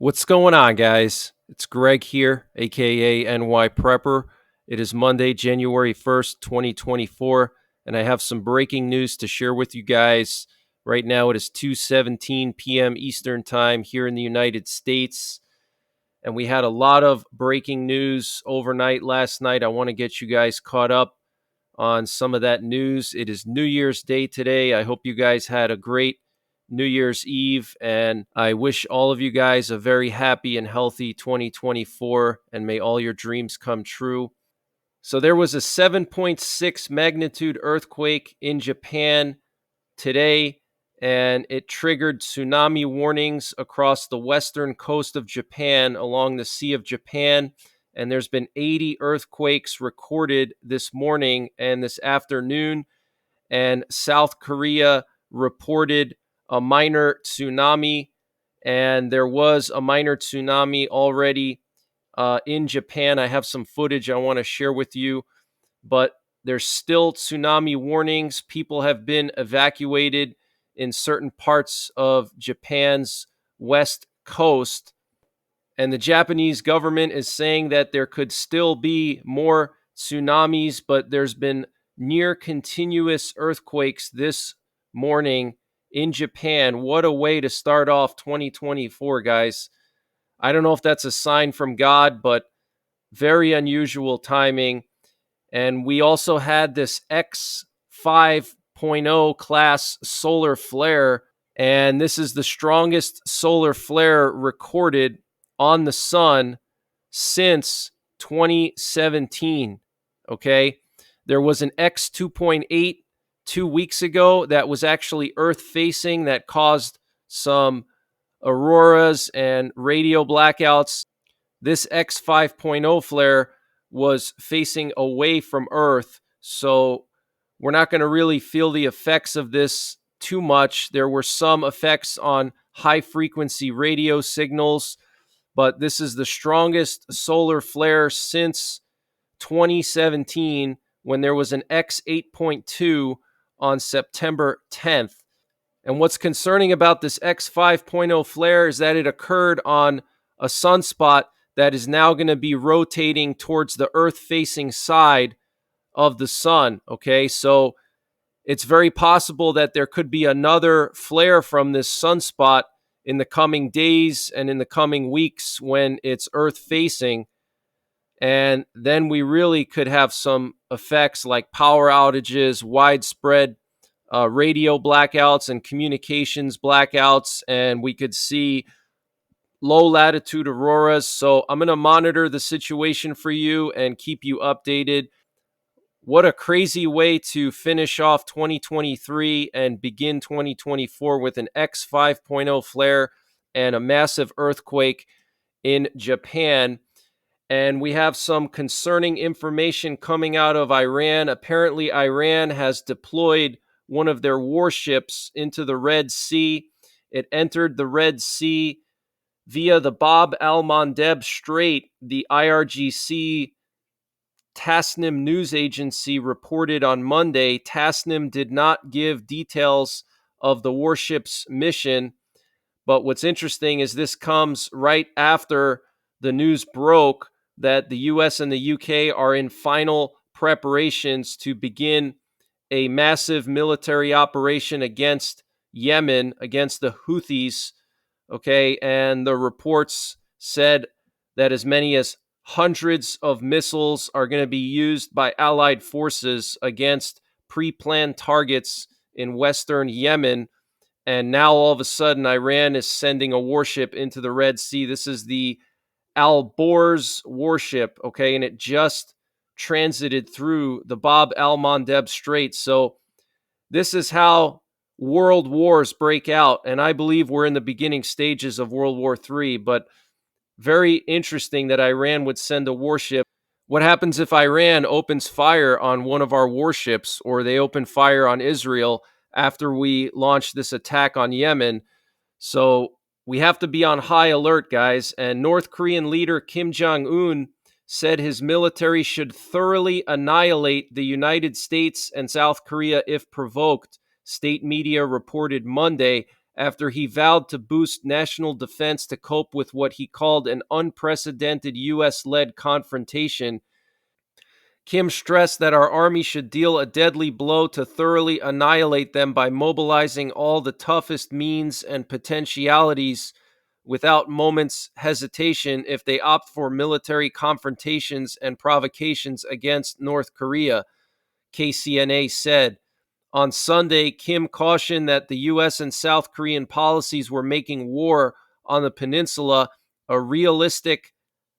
What's going on, guys? It's Greg here, aka NYPrepper. It is Monday, January 1st, 2024, and I have some breaking news to share with you guys. Right now, it is 2:17 p.m. Eastern Time here in the United States, and we had a lot of breaking news overnight last night. I want to get you guys caught up on some of that news. It is New Year's Day today. I hope you guys had a great New Year's Eve, and I wish all of you guys a very happy and healthy 2024, and may all your dreams come true. So, there was a 7.6 magnitude earthquake in Japan today, and it triggered tsunami warnings across the western coast of Japan along the Sea of Japan. And there's been 80 earthquakes recorded this morning and this afternoon. And South Korea reported a minor tsunami, and there was a minor tsunami already in Japan. I have some footage I want to share with you, but there's still tsunami warnings. People have been evacuated in certain parts of Japan's west coast. And the Japanese government is saying that there could still be more tsunamis, but there's been near continuous earthquakes this morning in Japan. What a way to start off 2024, guys. I don't know if that's a sign from God, but very unusual timing. And we also had this X 5.0 class solar flare, and this is the strongest solar flare recorded on the sun since 2017. Okay. There was an X 2.8 2 weeks ago that was actually Earth facing that caused some auroras and radio blackouts. This X 5.0 flare was facing away from Earth, so we're not going to really feel the effects of this too much. There were some effects on high frequency radio signals, but this is the strongest solar flare since 2017 when there was an X 8.2 on September 10th. And what's concerning about this X 5.0 flare is that it occurred on a sunspot that is now going to be rotating towards the Earth-facing side of the sun. Okay, so it's very possible that there could be another flare from this sunspot in the coming days and in the coming weeks when it's Earth-facing. And then we really could have some effects like power outages, widespread radio blackouts and communications blackouts, and we could see low latitude auroras. So I'm going to monitor the situation for you and keep you updated. What a crazy way to finish off 2023 and begin 2024 with an X 5.0 flare and a massive earthquake in Japan. And we have some concerning information coming out of Iran. Apparently, Iran has deployed one of their warships into the Red Sea. It entered the Red Sea via the Bab al-Mandeb Strait. The IRGC Tasnim news agency reported on Monday. Tasnim did not give details of the warship's mission, but what's interesting is this comes right after the news broke that the US and the UK are in final preparations to begin a massive military operation against Yemen, against the Houthis. Okay, and the reports said that as many as hundreds of missiles are going to be used by allied forces against pre-planned targets in western Yemen. And now all of a sudden, Iran is sending a warship into the Red Sea. This is the Al Borz warship, okay, and it just transited through the Bab al-Mandeb Strait. So this is how world wars break out, and I believe we're in the beginning stages of World War III, but very interesting that Iran would send a warship. What happens if Iran opens fire on one of our warships, or they open fire on Israel after we launch this attack on Yemen? So we have to be on high alert, guys. And North Korean leader Kim Jong-un said his military should thoroughly annihilate the United States and South Korea if provoked, state media reported Monday, after he vowed to boost national defense to cope with what he called an unprecedented U.S.-led confrontation. Kim stressed that our army should deal a deadly blow to thoroughly annihilate them by mobilizing all the toughest means and potentialities without moment's hesitation if they opt for military confrontations and provocations against North Korea, KCNA said. On Sunday, Kim cautioned that the U.S. and South Korean policies were making war on the peninsula a realistic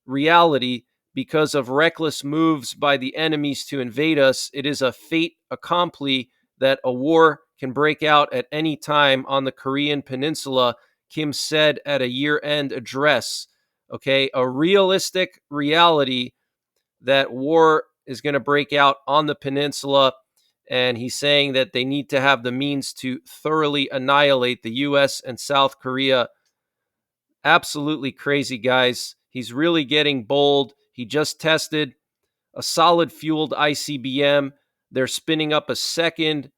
reality because of reckless moves by the enemies to invade us. It is a fait accompli that a war can break out at any time on the Korean peninsula, Kim said at a year-end address. Okay, a realistic reality that war is going to break out on the peninsula, and he's saying that they need to have the means to thoroughly annihilate the U.S. and South Korea. Absolutely crazy, guys. He's really getting bold. He just tested a solid-fueled ICBM. They're spinning up a second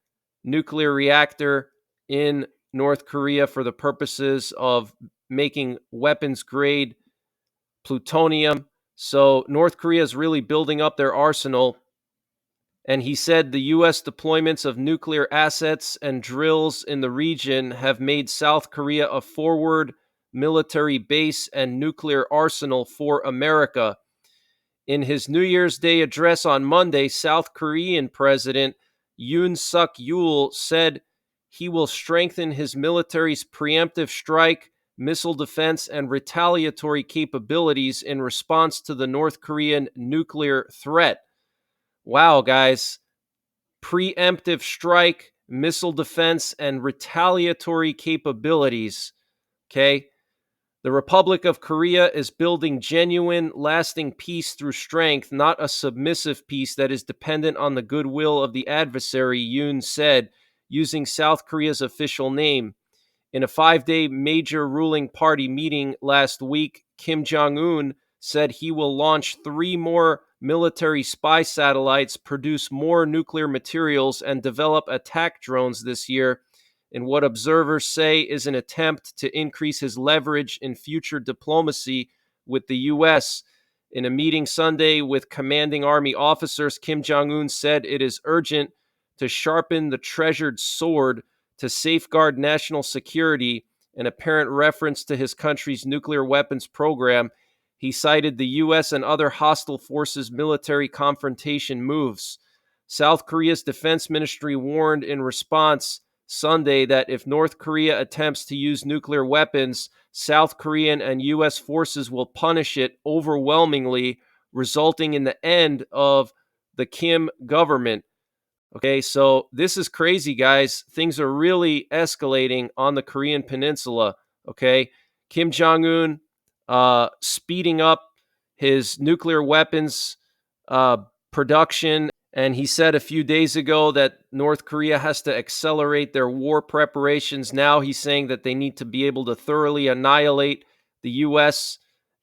nuclear reactor in North Korea for the purposes of making weapons-grade plutonium. So North Korea is really building up their arsenal. And he said the U.S. deployments of nuclear assets and drills in the region have made South Korea a forward military base and nuclear arsenal for America. In his New Year's Day address on Monday, South Korean President Yoon Suk-yeol said he will strengthen his military's preemptive strike, missile defense, and retaliatory capabilities in response to the North Korean nuclear threat. Wow, guys. Preemptive strike, missile defense, and retaliatory capabilities. Okay? The Republic of Korea is building genuine, lasting peace through strength, not a submissive peace that is dependent on the goodwill of the adversary, Yoon said, using South Korea's official name. In a 5-day major ruling party meeting last week, Kim Jong-un said he will launch 3 more military spy satellites, produce more nuclear materials, and develop attack drones this year, in what observers say is an attempt to increase his leverage in future diplomacy with the U.S. In a meeting Sunday with commanding army officers, Kim Jong-un said it is urgent to sharpen the treasured sword to safeguard national security, an apparent reference to his country's nuclear weapons program. He cited the U.S. and other hostile forces' military confrontation moves. South Korea's defense ministry warned in response Sunday that if North Korea attempts to use nuclear weapons, South Korean and U.S. forces will punish it overwhelmingly, resulting in the end of the Kim government. Okay, so this is crazy, guys. Things are really escalating on the Korean Peninsula. Okay, Kim Jong-un speeding up his nuclear weapons production. And he said a few days ago that North Korea has to accelerate their war preparations. Now he's saying that they need to be able to thoroughly annihilate the U.S.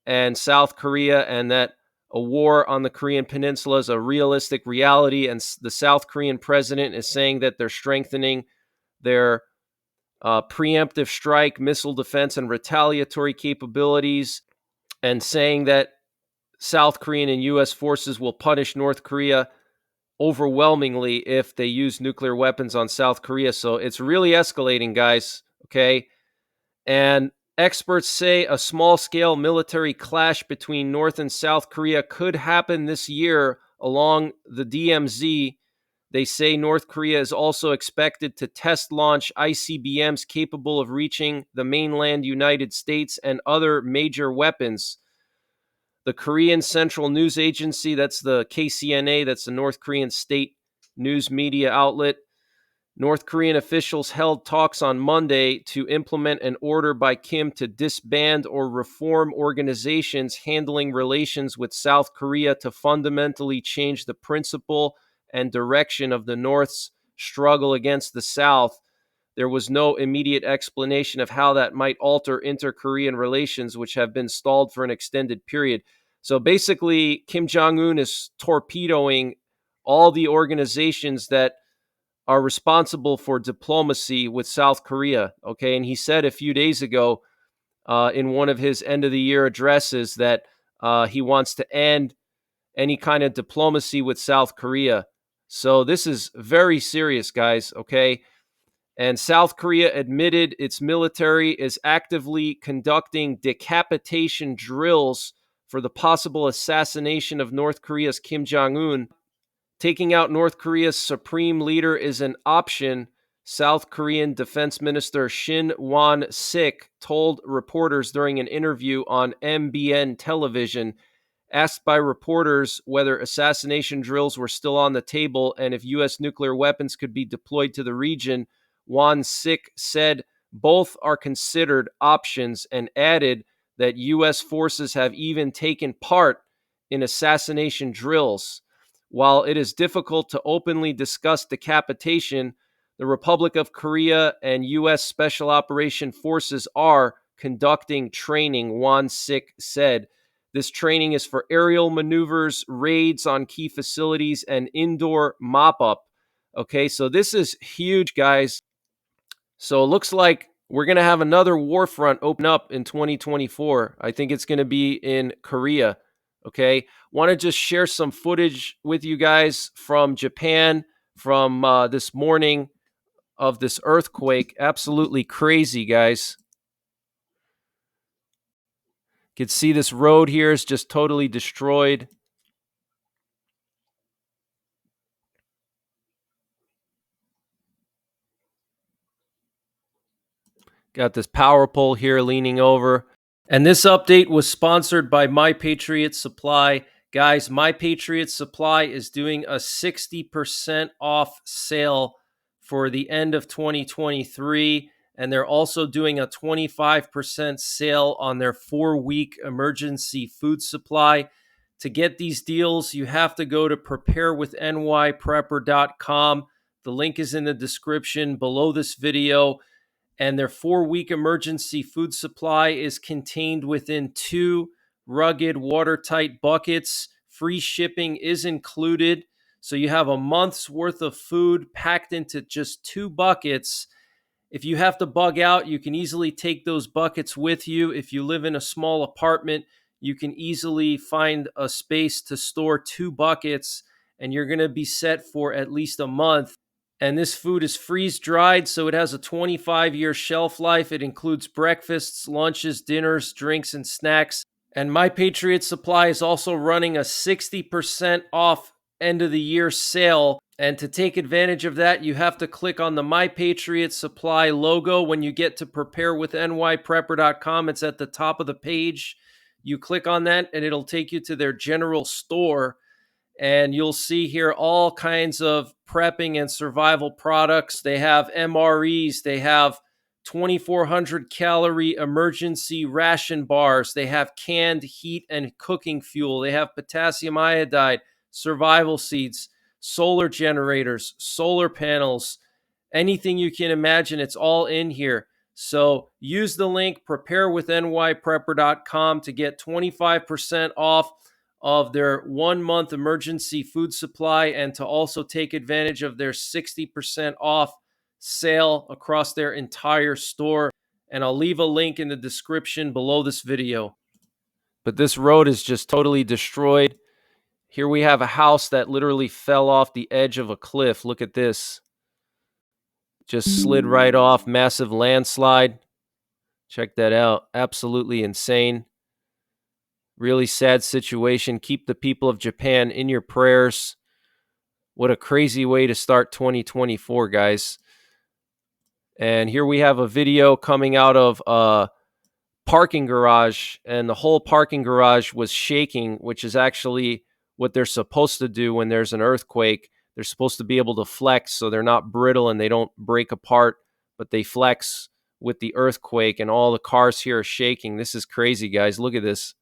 and South Korea, and that a war on the Korean Peninsula is a realistic reality. And the South Korean president is saying that they're strengthening their preemptive strike, missile defense, and retaliatory capabilities, and saying that South Korean and U.S. forces will punish North Korea overwhelmingly if they use nuclear weapons on South Korea. So it's really escalating, guys. Okay. And experts say a small-scale military clash between North and South Korea could happen this year along the DMZ. They say North Korea is also expected to test launch ICBMs capable of reaching the mainland United States and other major weapons. The Korean Central News Agency, that's the KCNA, that's the North Korean state news media outlet. North Korean officials held talks on Monday to implement an order by Kim to disband or reform organizations handling relations with South Korea to fundamentally change the principle and direction of the North's struggle against the South. There was no immediate explanation of how that might alter inter-Korean relations, which have been stalled for an extended period. So basically, Kim Jong-un is torpedoing all the organizations that are responsible for diplomacy with South Korea. Okay. And he said a few days ago in one of his end of the year addresses that he wants to end any kind of diplomacy with South Korea. So this is very serious, guys. Okay. And South Korea admitted its military is actively conducting decapitation drills for the possible assassination of North Korea's Kim Jong-un. Taking out North Korea's supreme leader is an option, South Korean Defense Minister Shin Won-sik told reporters during an interview on MBN television. Asked by reporters whether assassination drills were still on the table and if U.S. nuclear weapons could be deployed to the region, Won-sik said both are considered options and added that U.S. forces have even taken part in assassination drills. While it is difficult to openly discuss decapitation, the Republic of Korea and U.S. Special Operation Forces are conducting training, Won-sik said. This training is for aerial maneuvers, raids on key facilities, and indoor mop-up. Okay, so this is huge, guys. So it looks like we're going to have another war front open up in 2024. I think it's going to be in Korea. Okay, want to just share some footage with you guys from Japan from this morning of this earthquake. Absolutely crazy, guys. You can see this road here is just totally destroyed. Got this power pole here leaning over. And this update was sponsored by My Patriot Supply. Guys, My Patriot Supply is doing a 60% off sale for the end of 2023. And they're also doing a 25% sale on their 4-week emergency food supply. To get these deals, you have to go to preparewithnyprepper.com. The link is in the description below this video. And their 4-week emergency food supply is contained within 2 rugged, watertight buckets. Free shipping is included. So you have a month's worth of food packed into just 2 buckets. If you have to bug out, you can easily take those buckets with you. If you live in a small apartment, you can easily find a space to store 2 buckets, and you're going to be set for at least a month. And this food is freeze-dried, so it has a 25-year shelf life. It includes breakfasts, lunches, dinners, drinks, and snacks. And My Patriot Supply is also running a 60% off end-of-the-year sale. And to take advantage of that, you have to click on the My Patriot Supply logo when you get to preparewithnyprepper.com. It's at the top of the page. You click on that, and it'll take you to their general store. And you'll see here all kinds of prepping and survival products. They have MREs. They have 2,400 calorie emergency ration bars. They have canned heat and cooking fuel. They have potassium iodide, survival seeds, solar generators, solar panels, anything you can imagine. It's all in here. So use the link preparewithnyprepper.com to get 25% off of their 1-month emergency food supply and to also take advantage of their 60% off sale across their entire store. And I'll leave a link in the description below this video. But this road is just totally destroyed. Here we have a house that literally fell off the edge of a cliff. Look at this. Just slid right off. Massive landslide. Check that out. Absolutely insane. Really sad situation. Keep the people of Japan in your prayers. What a crazy way to start 2024, guys. And here we have a video coming out of a parking garage, and the whole parking garage was shaking, which is actually what they're supposed to do when there's an earthquake. They're supposed to be able to flex so they're not brittle and they don't break apart, but they flex with the earthquake, and all the cars here are shaking. This is crazy, guys. Look at this.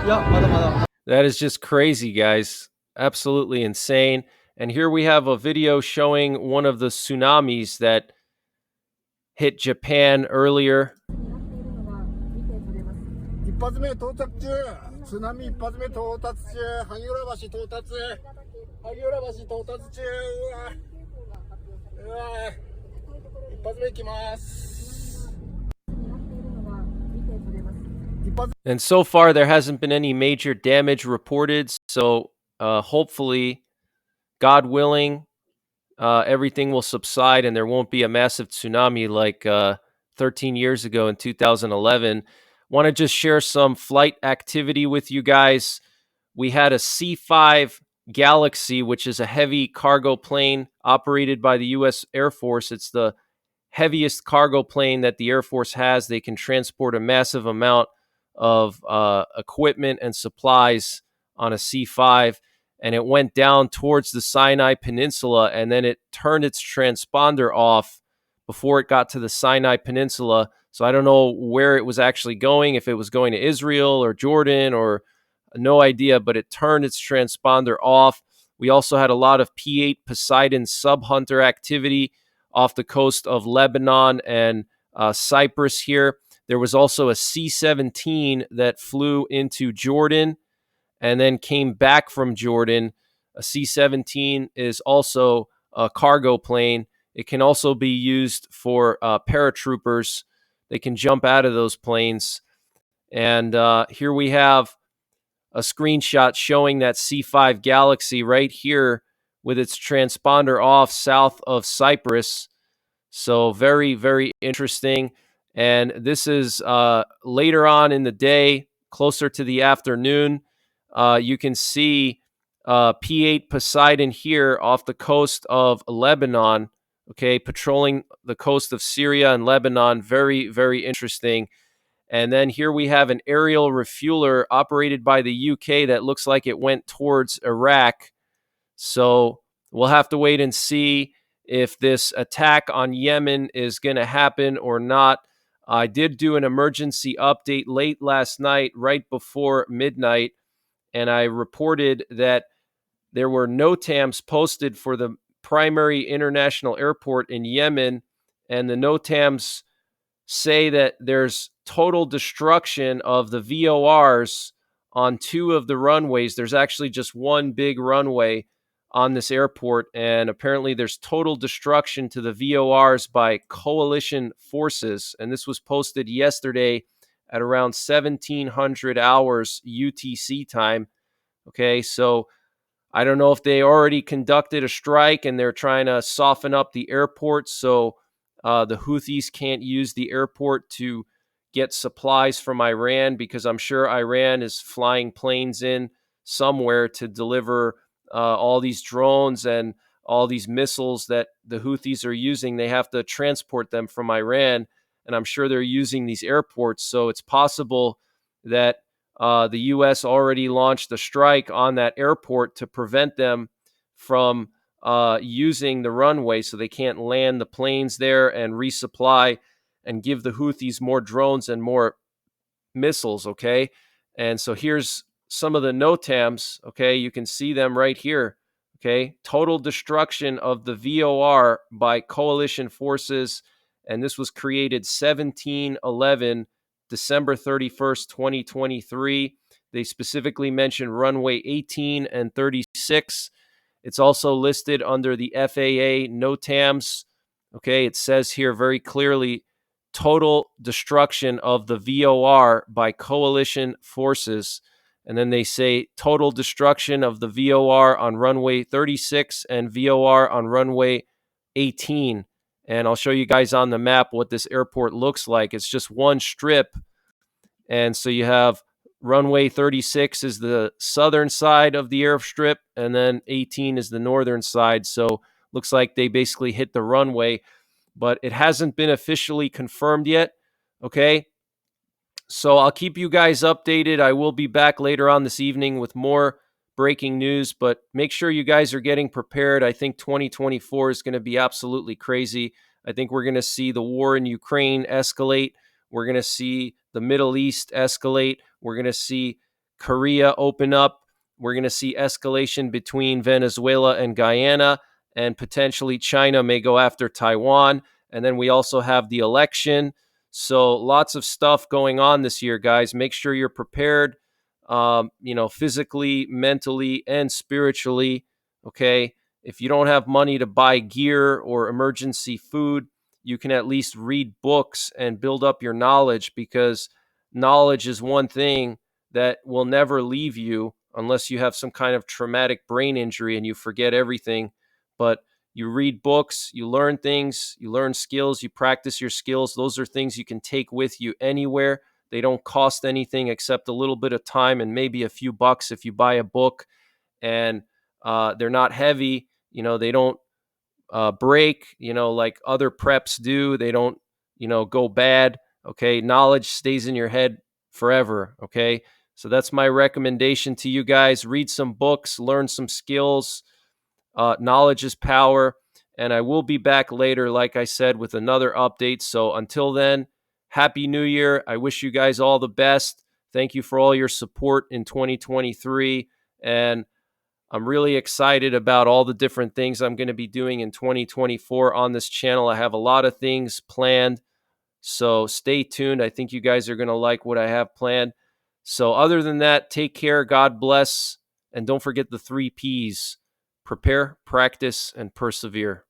That is just crazy, guys. Absolutely insane. And here we have a video showing one of the tsunamis that hit Japan earlier. 一発目到着中、津波一発目到達中、萩浦橋到達、萩浦橋到達中、うわ、一発目行きます。 And so far, there hasn't been any major damage reported. So hopefully, God willing, everything will subside and there won't be a massive tsunami like 13 years ago in 2011. Want to just share some flight activity with you guys. We had a C-5 Galaxy, which is a heavy cargo plane operated by the U.S. Air Force. It's the heaviest cargo plane that the Air Force has. They can transport a massive amount of equipment and supplies on a C-5, and it went down towards the Sinai Peninsula, and then it turned its transponder off before it got to the Sinai Peninsula. So I don't know where it was actually going, if it was going to Israel or Jordan or no idea, but it turned its transponder off. We also had a lot of P-8 Poseidon sub-hunter activity off the coast of Lebanon and Cyprus here. There was also a C-17 that flew into Jordan and then came back from Jordan. A C-17 is also a cargo plane. It can also be used for paratroopers. They can jump out of those planes. And here we have a screenshot showing that C-5 Galaxy right here with its transponder off south of Cyprus. So very, very interesting. And this is later on in the day, closer to the afternoon. You can see P-8 Poseidon here off the coast of Lebanon, okay, patrolling the coast of Syria and Lebanon. Very, very interesting. And then here we have an aerial refueler operated by the UK that looks like it went towards Iraq. So we'll have to wait and see if this attack on Yemen is going to happen or not. I did do an emergency update late last night, right before midnight, and I reported that there were NOTAMs posted for the primary international airport in Yemen, and the NOTAMs say that there's total destruction of the VORs on two of the runways. There's actually just one big runway on this airport, and apparently there's total destruction to the VORs by coalition forces. And this was posted yesterday at around 1700 hours UTC time. Okay, so I don't know if they already conducted a strike and they're trying to soften up the airport so the Houthis can't use the airport to get supplies from Iran, because I'm sure Iran is flying planes in somewhere to deliver all these drones and all these missiles that the Houthis are using. They have to transport them from Iran, and I'm sure they're using these airports. So it's possible that the U.S. already launched a strike on that airport to prevent them from using the runway, so they can't land the planes there and resupply and give the Houthis more drones and more missiles, okay? And so here's some of the NOTAMs, okay? You can see them right here, okay? Total destruction of the VOR by coalition forces, and this was created 1711, December 31st, 2023. They specifically mentioned runway 18 and 36. It's also listed under the FAA NOTAMs. Okay, it says here very clearly, total destruction of the VOR by coalition forces. And then they say total destruction of the VOR on runway 36 and VOR on runway 18. And I'll show you guys on the map what this airport looks like. It's just one strip. And so you have runway 36 is the southern side of the airstrip, and then 18 is the northern side. So looks like they basically hit the runway, but it hasn't been officially confirmed yet. Okay. So I'll keep you guys updated. I will be back later on this evening with more breaking news, but make sure you guys are getting prepared. I think 2024 is going to be absolutely crazy. I think we're going to see the war in Ukraine escalate. We're going to see the Middle East escalate. We're going to see Korea open up. We're going to see escalation between Venezuela and Guyana, and potentially China may go after Taiwan. And then we also have the election. So lots of stuff going on this year, guys. Make sure you're prepared, physically, mentally, and spiritually. Okay. If you don't have money to buy gear or emergency food, you can at least read books and build up your knowledge, because knowledge is one thing that will never leave you unless you have some kind of traumatic brain injury and you forget everything. But you read books, you learn things, you learn skills, you practice your skills. Those are things you can take with you anywhere. They don't cost anything except a little bit of time and maybe a few bucks if you buy a book. And they're not heavy. They don't break, like other preps do. They don't, go bad. Okay. Knowledge stays in your head forever. Okay. So that's my recommendation to you guys. Read some books, learn some skills. Knowledge is power. And I will be back later, like I said, with another update. So until then, Happy New Year. I wish you guys all the best. Thank you for all your support in 2023. And I'm really excited about all the different things I'm going to be doing in 2024 on this channel. I have a lot of things planned, so stay tuned. I think you guys are going to like what I have planned. So other than that, take care, God bless, and don't forget the 3 Ps: prepare, practice, and persevere.